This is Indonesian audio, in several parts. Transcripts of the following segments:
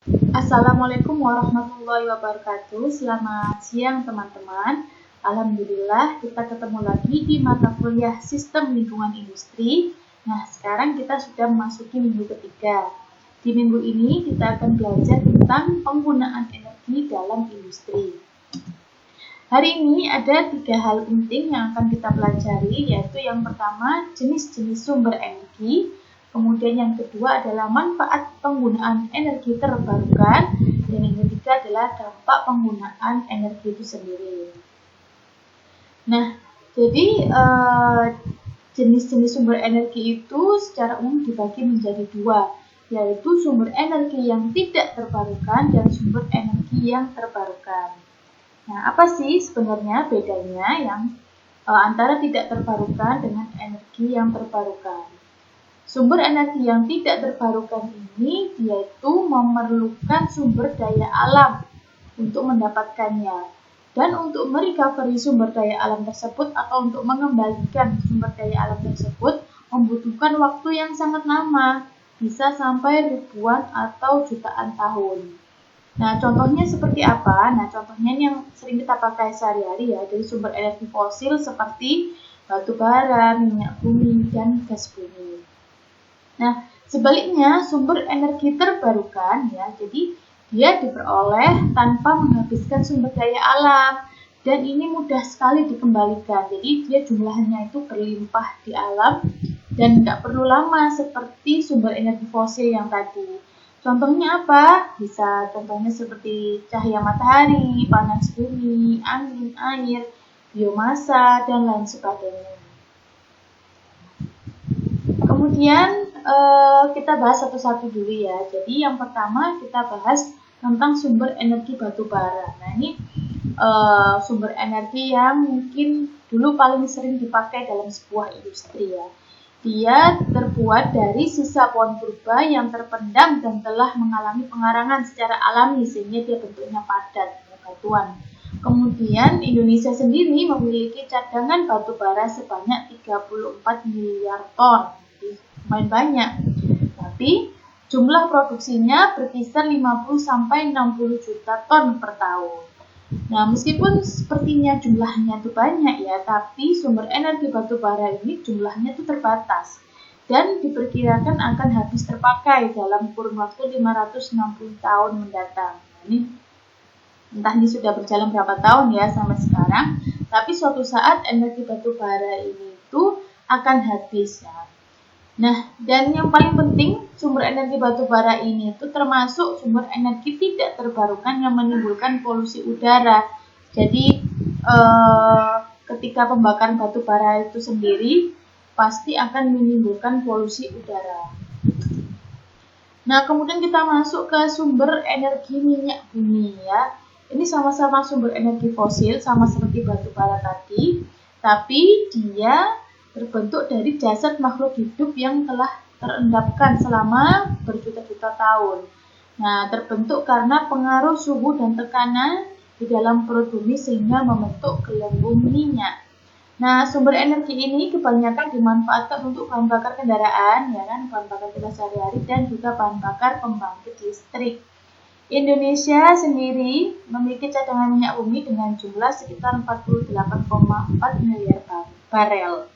Assalamualaikum warahmatullahi wabarakatuh. Selamat siang teman-teman. Alhamdulillah kita ketemu lagi di mata kuliah Sistem Lingkungan Industri. Nah, sekarang kita sudah memasuki minggu ketiga. Di minggu ini kita akan belajar tentang penggunaan energi dalam industri. Hari ini ada 3 hal penting yang akan kita pelajari, yaitu yang pertama jenis-jenis sumber energi. Kemudian yang kedua adalah manfaat penggunaan energi terbarukan, dan yang ketiga adalah dampak penggunaan energi itu sendiri. Nah, jadi jenis-jenis sumber energi itu secara umum dibagi menjadi 2, yaitu sumber energi yang tidak terbarukan dan sumber energi yang terbarukan. Nah, apa sih sebenarnya bedanya yang antara tidak terbarukan dengan energi yang terbarukan? Sumber energi yang tidak terbarukan ini yaitu memerlukan sumber daya alam untuk mendapatkannya. Dan untuk merecovery sumber daya alam tersebut atau untuk mengembalikan sumber daya alam tersebut membutuhkan waktu yang sangat lama, bisa sampai ribuan atau jutaan tahun. Nah, contohnya seperti apa? Nah, contohnya yang sering kita pakai sehari-hari ya, dari sumber energi fosil seperti batu bara, minyak bumi, dan gas bumi. Nah, sebaliknya sumber energi terbarukan ya, jadi dia diperoleh tanpa menghabiskan sumber daya alam dan ini mudah sekali dikembalikan. Jadi dia jumlahnya itu berlimpah di alam dan nggak perlu lama seperti sumber energi fosil yang tadi. Contohnya apa? Bisa contohnya seperti cahaya matahari, panas bumi, angin, air, biomasa, dan lain sebagainya. Kemudian kita bahas satu-satu dulu ya. Jadi yang pertama kita bahas tentang sumber energi batu bara. Nah, ini sumber energi yang mungkin dulu paling sering dipakai dalam sebuah industri ya. Dia terbuat dari sisa pohon purba yang terpendam dan telah mengalami pengarangan secara alami sehingga dia bentuknya padat, batuan. Kemudian Indonesia sendiri memiliki cadangan batu bara sebanyak 34 miliar ton. Lumayan banyak, tapi jumlah produksinya berkisar 50-60 juta ton per tahun. Nah, meskipun sepertinya jumlahnya itu banyak ya, tapi sumber energi batu bara ini jumlahnya itu terbatas dan diperkirakan akan habis terpakai dalam kurun waktu 560 tahun mendatang. Ini entah ini sudah berjalan berapa tahun ya sampai sekarang, tapi suatu saat energi batu bara ini itu akan habis ya. Nah, dan yang paling penting, sumber energi batu bara ini itu termasuk sumber energi tidak terbarukan yang menimbulkan polusi udara. Jadi, ketika pembakaran batu bara itu sendiri, pasti akan menimbulkan polusi udara. Nah, kemudian kita masuk ke sumber energi minyak bumi ya. Ini sama-sama sumber energi fosil, sama seperti batu bara tadi, tapi dia terbentuk dari jasad makhluk hidup yang telah terendapkan selama berjuta-juta tahun. Nah, terbentuk karena pengaruh suhu dan tekanan di dalam perut bumi sehingga membentuk gelembung minyak. Nah, sumber energi ini kebanyakan dimanfaatkan untuk bahan bakar kendaraan, ya kan, bahan bakar kita sehari-hari dan juga bahan bakar pembangkit listrik. Indonesia sendiri memiliki cadangan minyak bumi dengan jumlah sekitar 48,4 miliar barel.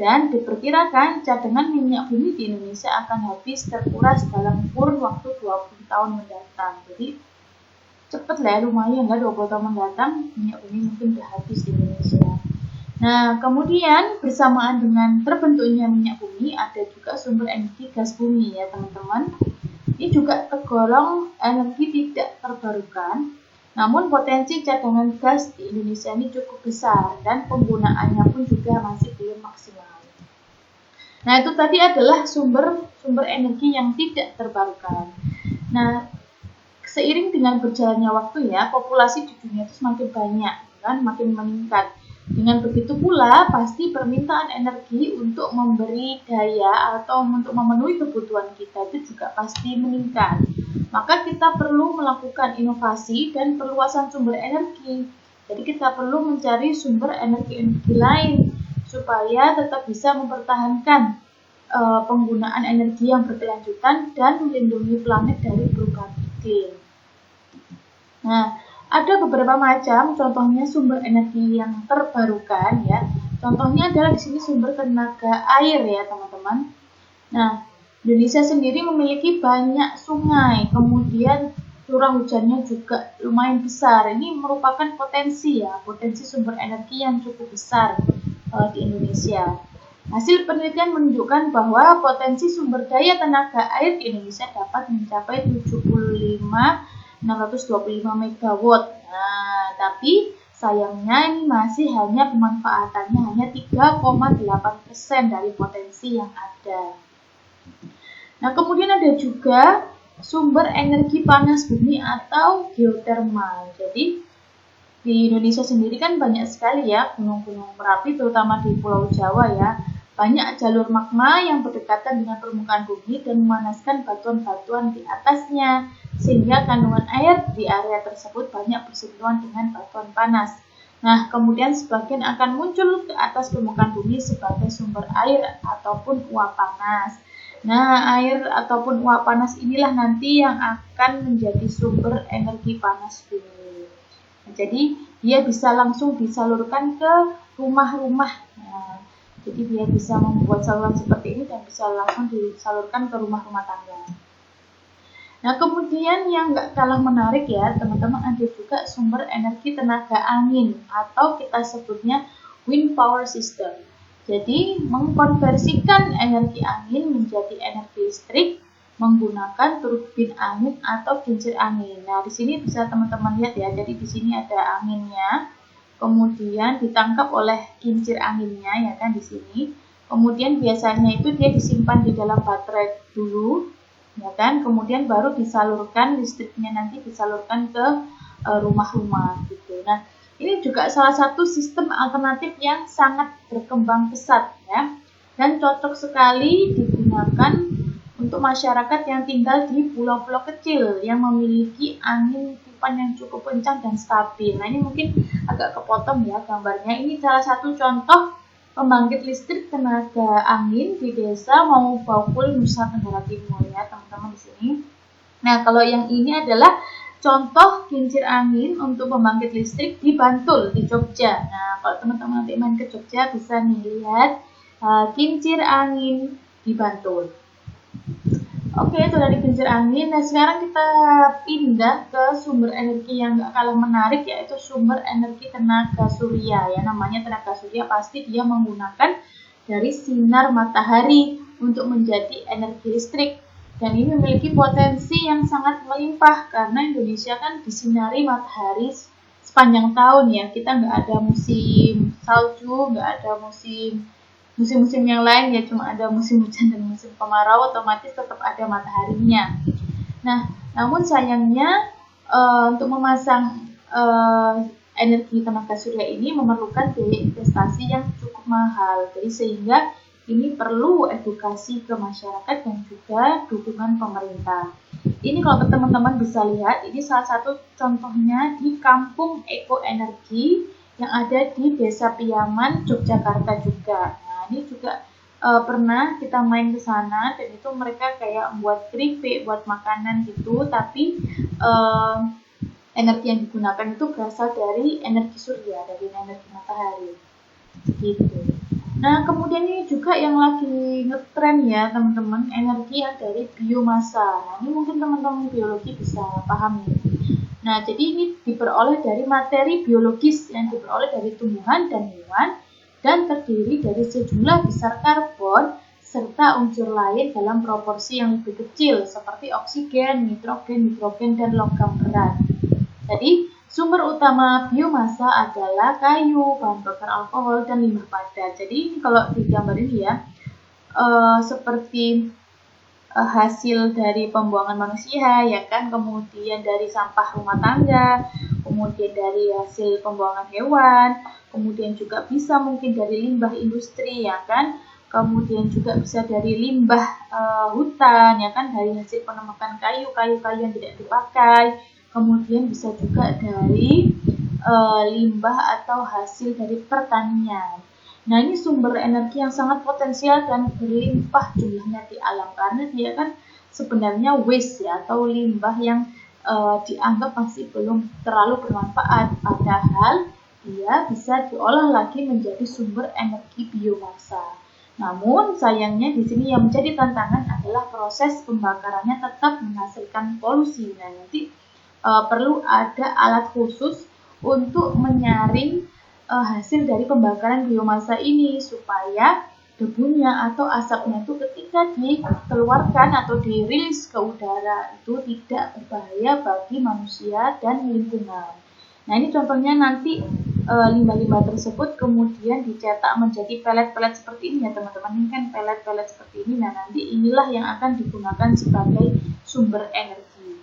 Dan diperkirakan cadangan minyak bumi di Indonesia akan habis terkuras dalam kurun waktu 20 tahun mendatang. Jadi cepat lah, lumayan lah 20 tahun mendatang minyak bumi mungkin sudah habis di Indonesia. Nah, kemudian bersamaan dengan terbentuknya minyak bumi ada juga sumber energi gas bumi ya teman-teman. Ini juga tergolong energi tidak terbarukan. Namun potensi cadangan gas di Indonesia ini cukup besar dan penggunaannya pun juga masih belum maksimal. Nah, itu tadi adalah sumber energi yang tidak terbarukan. Nah, seiring dengan berjalannya waktu ya, populasi di dunia itu semakin banyak, kan, makin meningkat. Dengan begitu pula, pasti permintaan energi untuk memberi daya atau untuk memenuhi kebutuhan kita itu juga pasti meningkat. Maka kita perlu melakukan inovasi dan perluasan sumber energi. Jadi kita perlu mencari sumber energi lain supaya tetap bisa mempertahankan penggunaan energi yang berkelanjutan dan melindungi planet dari perubahan iklim. Nah, ada beberapa macam, contohnya sumber energi yang terbarukan ya. Contohnya adalah di sini sumber tenaga air ya teman-teman. Nah, Indonesia sendiri memiliki banyak sungai, kemudian curah hujannya juga lumayan besar. Ini merupakan potensi ya, potensi sumber energi yang cukup besar di Indonesia. Hasil penelitian menunjukkan bahwa potensi sumber daya tenaga air di Indonesia dapat mencapai 625 megawatt. Nah, tapi sayangnya ini masih hanya pemanfaatannya hanya 3,8% dari potensi yang ada. Nah, kemudian ada juga sumber energi panas bumi atau geotermal. Jadi di Indonesia sendiri kan banyak sekali ya gunung-gunung berapi, terutama di Pulau Jawa ya. Banyak jalur magma yang berdekatan dengan permukaan bumi dan memanaskan batuan-batuan di atasnya, sehingga kandungan air di area tersebut banyak bersentuhan dengan batuan panas. Nah, kemudian sebagian akan muncul ke atas permukaan bumi sebagai sumber air ataupun uap panas. Nah, air ataupun uap panas inilah nanti yang akan menjadi sumber energi panas bumi. Nah, jadi, dia bisa langsung disalurkan ke rumah-rumah. Nah, jadi dia bisa membuat saluran seperti ini dan bisa langsung disalurkan ke rumah-rumah tangga. Nah, kemudian yang nggak kalah menarik ya, teman-teman, ada juga sumber energi tenaga angin atau kita sebutnya wind power system. Jadi, mengkonversikan energi angin menjadi energi listrik menggunakan turbin angin atau kincir angin. Nah, di sini bisa teman-teman lihat ya. Jadi di sini ada anginnya, kemudian ditangkap oleh kincir anginnya ya kan di sini. Kemudian biasanya itu dia disimpan di dalam baterai dulu, ya kan. Kemudian baru disalurkan listriknya, nanti disalurkan ke rumah-rumah gitu. Nah, ini juga salah satu sistem alternatif yang sangat berkembang pesat ya, dan cocok sekali digunakan untuk masyarakat yang tinggal di pulau-pulau kecil yang memiliki angin tiupan yang cukup kencang dan stabil. Nah, ini mungkin agak kepotong ya gambarnya. Ini salah satu contoh pembangkit listrik tenaga angin di desa Maubakul, Nusa Tenggara Timur ya teman-teman di sini. Nah, kalau yang ini adalah contoh kincir angin untuk pembangkit listrik di Bantul, di Jogja. Nah, kalau teman-teman nanti main ke Jogja bisa nih lihat kincir angin di Bantul. Oke, itu dari kincir angin. Nah, sekarang kita pindah ke sumber energi yang gak kalah menarik, yaitu sumber energi tenaga surya. Ya, namanya tenaga surya pasti dia menggunakan dari sinar matahari untuk menjadi energi listrik. Dan ini memiliki potensi yang sangat melimpah karena Indonesia kan disinari matahari sepanjang tahun ya. Kita nggak ada musim salju, nggak ada musim-musim yang lain ya, cuma ada musim hujan dan musim kemarau, otomatis tetap ada mataharinya. Nah, namun sayangnya untuk memasang energi tenaga surya ini memerlukan biaya investasi yang cukup mahal. Jadi sehingga ini perlu edukasi ke masyarakat dan juga dukungan pemerintah. Ini kalau teman-teman bisa lihat, ini salah satu contohnya di Kampung Eko Energi yang ada di Desa Piyaman, Yogyakarta juga. Nah, ini juga pernah kita main ke sana dan itu mereka kayak buat keripik, buat makanan gitu, tapi energi yang digunakan itu berasal dari energi surya, dari energi matahari. Gitu. Nah, kemudian ini juga yang lagi ngetren ya teman-teman, energi yang dari biomasa. Nah, ini mungkin teman-teman biologi bisa pahami. Nah, jadi ini diperoleh dari materi biologis yang diperoleh dari tumbuhan dan hewan dan terdiri dari sejumlah besar karbon serta unsur lain dalam proporsi yang lebih kecil seperti oksigen, nitrogen, hidrogen, dan logam berat. Jadi, sumber utama biomasa adalah kayu, bahan bakar alkohol, dan limbah padat. Jadi ini kalau di gambar ini ya, seperti hasil dari pembuangan manusia, ya kan, kemudian dari sampah rumah tangga, kemudian dari hasil pembuangan hewan, kemudian juga bisa mungkin dari limbah industri, ya kan, kemudian juga bisa dari limbah hutan, ya kan, dari hasil penemukan kayu yang tidak dipakai. Kemudian bisa juga dari limbah atau hasil dari pertanian. Nah, ini sumber energi yang sangat potensial dan berlimpah jumlahnya di alam karena dia kan sebenarnya waste ya atau limbah yang dianggap masih belum terlalu bermanfaat, padahal dia bisa diolah lagi menjadi sumber energi biomassa. Namun sayangnya di sini yang menjadi tantangan adalah proses pembakarannya tetap menghasilkan polusi. Nah, nanti perlu ada alat khusus untuk menyaring hasil dari pembakaran biomassa ini supaya debunya atau asapnya itu ketika dikeluarkan atau dirilis ke udara itu tidak berbahaya bagi manusia dan lingkungan. Nah, ini contohnya nanti limbah-limbah tersebut kemudian dicetak menjadi pelet-pelet seperti ini ya teman-teman. Ini kan pelet-pelet seperti ini. Nah, nanti inilah yang akan digunakan sebagai sumber energi.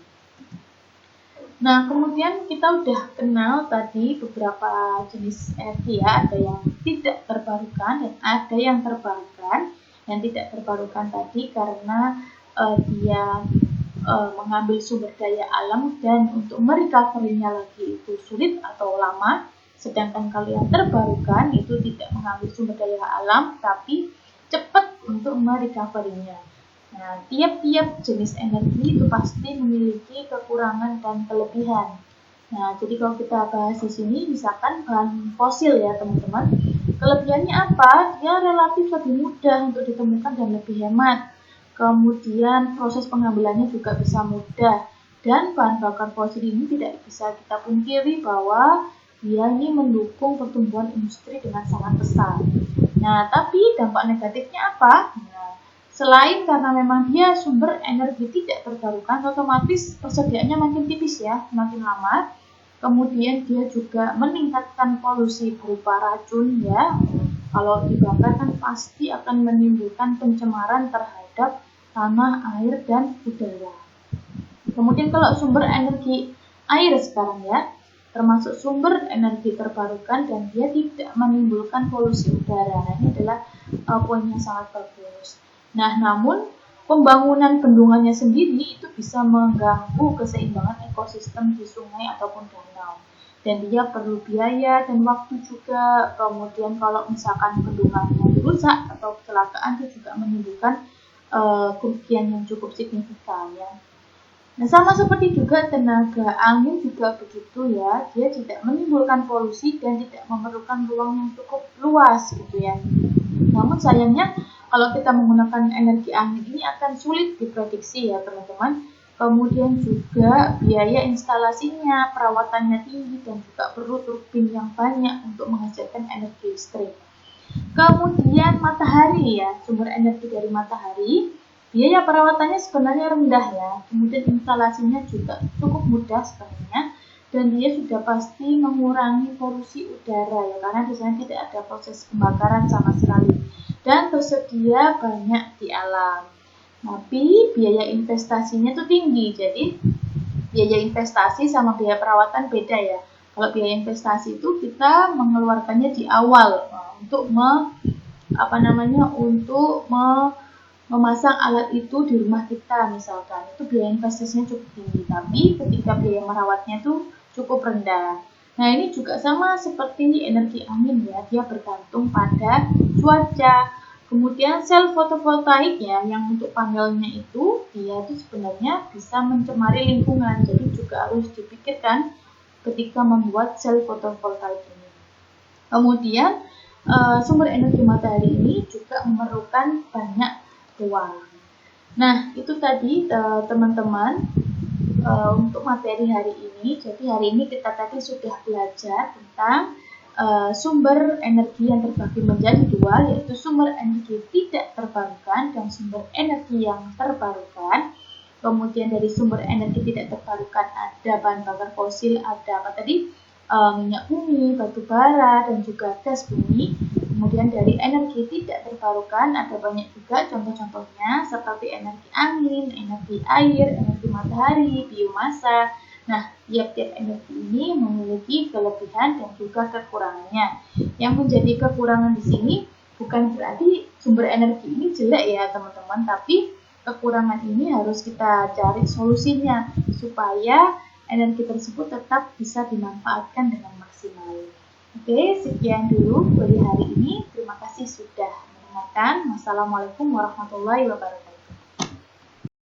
Nah, kemudian kita udah kenal tadi beberapa jenis energi ya. Ada yang tidak terbarukan dan ada yang terbarukan. Yang tidak terbarukan tadi karena dia mengambil sumber daya alam dan untuk merecovery-nya lagi itu sulit atau lama. Sedangkan kalau yang terbarukan itu tidak mengambil sumber daya alam tapi cepat untuk merecovery-nya. Nah, tiap-tiap jenis energi itu pasti memiliki kekurangan dan kelebihan. Nah, jadi kalau kita bahas di sini misalkan bahan fosil ya teman-teman. Kelebihannya apa? Dia relatif lebih mudah untuk ditemukan dan lebih hemat. Kemudian proses pengambilannya juga bisa mudah. Dan bahan bakar fosil ini tidak bisa kita pungkiri bahwa dia ini mendukung pertumbuhan industri dengan sangat besar. Nah, tapi dampak negatifnya apa? Nah, selain karena memang dia sumber energi tidak terbarukan, otomatis persediaannya makin tipis ya, makin lama. Kemudian dia juga meningkatkan polusi berupa racun ya. Kalau dibakar kan pasti akan menimbulkan pencemaran terhadap tanah, air, dan udara. Kemudian kalau sumber energi air sekarang ya, termasuk sumber energi terbarukan dan dia tidak menimbulkan polusi udara. Nah, ini adalah poin yang sangat bagus. Nah, namun pembangunan bendungannya sendiri itu bisa mengganggu keseimbangan ekosistem di sungai ataupun danau. Dan dia perlu biaya dan waktu juga. Kemudian kalau misalkan bendungannya rusak atau kecelakaan itu juga menimbulkan kerugian yang cukup signifikan ya. Nah, sama seperti juga tenaga angin juga begitu ya, dia tidak menimbulkan polusi dan tidak memerlukan ruang yang cukup luas gitu ya. Namun sayangnya kalau kita menggunakan energi angin ini akan sulit diprediksi ya teman-teman. Kemudian juga biaya instalasinya, perawatannya tinggi dan juga perlu turbin yang banyak untuk menghasilkan energi listrik. Kemudian matahari ya, sumber energi dari matahari, biaya perawatannya sebenarnya rendah ya. Kemudian instalasinya juga cukup mudah sebenarnya dan dia sudah pasti mengurangi polusi udara ya karena di sana tidak ada proses pembakaran sama sekali dan tersedia banyak di alam. Tapi biaya investasinya tuh tinggi, jadi biaya investasi sama biaya perawatan beda ya. Kalau biaya investasi itu kita mengeluarkannya di awal untuk memasang alat itu di rumah kita misalkan. Itu biaya investasinya cukup tinggi, tapi ketika biaya merawatnya itu cukup rendah. Nah, ini juga sama seperti energi angin ya, dia bergantung pada cuaca. Kemudian sel fotovoltaik ya, yang untuk panelnya itu, dia itu sebenarnya bisa mencemari lingkungan. Jadi juga harus dipikirkan ketika membuat sel fotovoltaik ini. Kemudian sumber energi matahari ini juga memerlukan banyak ruang. Nah, itu tadi teman-teman untuk materi hari ini. Jadi hari ini kita tadi sudah belajar tentang sumber energi yang terbagi menjadi dua, yaitu sumber energi tidak terbarukan dan sumber energi yang terbarukan. Kemudian dari sumber energi tidak terbarukan ada bahan bakar fosil, ada apa tadi? Minyak bumi, batu bara, dan juga gas bumi. Kemudian dari energi tidak terbarukan ada banyak juga contoh-contohnya seperti energi angin, energi air, energi matahari, biomassa. Nah, tiap-tiap energi ini memiliki kelebihan dan juga kekurangannya. Yang menjadi kekurangan di sini bukan berarti sumber energi ini jelek ya teman-teman, tapi kekurangan ini harus kita cari solusinya supaya energi tersebut tetap bisa dimanfaatkan dengan maksimal. Oke, sekian dulu dari hari ini. Terima kasih sudah mendengarkan. Wassalamualaikum warahmatullahi wabarakatuh.